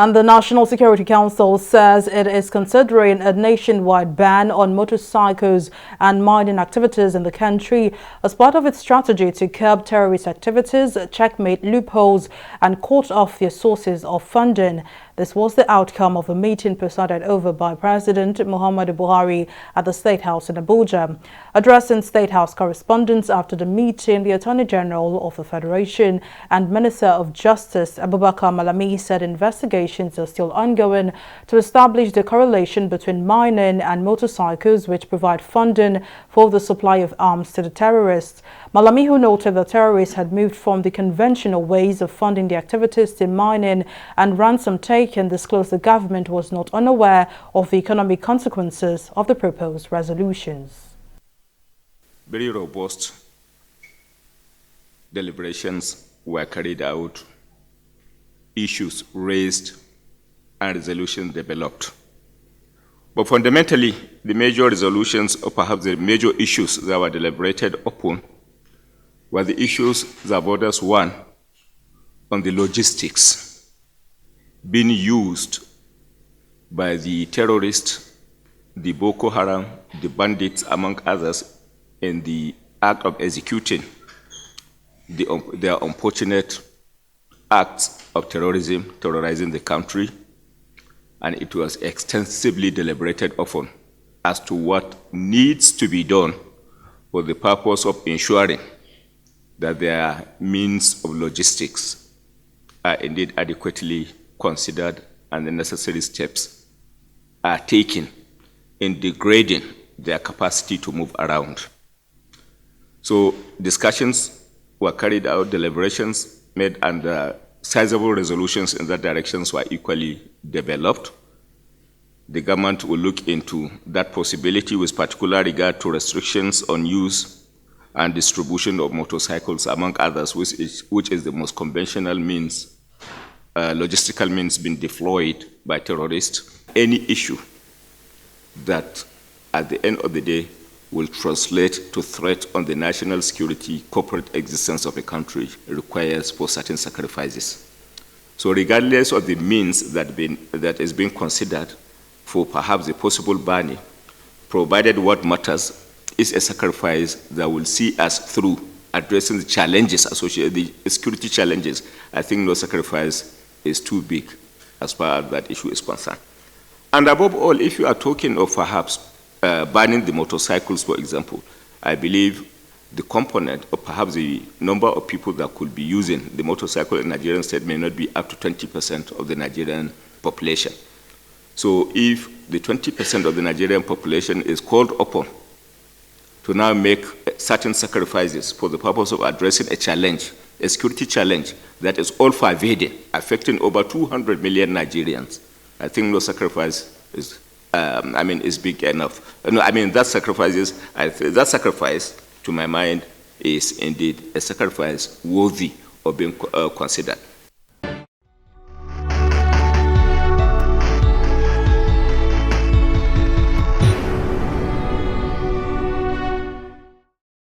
And the National Security Council says it is considering a nationwide ban on motorcycles and mining activities in the country as part of its strategy to curb terrorist activities, checkmate loopholes, and cut off their sources of funding. This was the outcome of a meeting presided over by President Muhammadu Buhari at the State House in Abuja. Addressing State House correspondents after the meeting, the Attorney General of the Federation and Minister of Justice Abubakar Malami said investigations are still ongoing to establish the correlation between mining and motorcycles, which provide funding for the supply of arms to the terrorists. Malami, who noted that terrorists had moved from the conventional ways of funding the activities to mining and ransom taking, disclosed the government was not unaware of the economic consequences of the proposed resolutions. Very robust deliberations were carried out, issues raised, and resolutions developed. But fundamentally, the major resolutions, or perhaps the major issues that were deliberated upon, were the issues that borders one on the logistics being used by the terrorists, the Boko Haram, the bandits, among others, in the act of executing their unfortunate acts of terrorism, terrorizing the country. And it was extensively deliberated upon as to what needs to be done for the purpose of ensuring that their means of logistics are indeed adequately considered and the necessary steps are taken in degrading their capacity to move around. So discussions were carried out, deliberations made, and sizable resolutions in that direction were equally developed. The government will look into that possibility with particular regard to restrictions on use and distribution of motorcycles, among others, which is the most conventional means, logistical means being deployed by terrorists. Any issue that at the end of the day will translate to threat on the national security, corporate existence of a country requires for certain sacrifices. So regardless of the means that is being considered for perhaps a possible banning, provided what matters is a sacrifice that will see us through addressing the challenges associated with the security challenges, I think no sacrifice is too big as far as that issue is concerned. And above all, if you are talking of perhaps banning the motorcycles, for example, I believe the component or perhaps the number of people that could be using the motorcycle in the Nigerian state may not be up to 20% of the Nigerian population. So if the 20% of the Nigerian population is called upon to now make certain sacrifices for the purpose of addressing a challenge, a security challenge that is all-pervading, affecting over 200 million Nigerians, I think no sacrifice is big enough. No, that sacrifice, to my mind, is indeed a sacrifice worthy of being considered.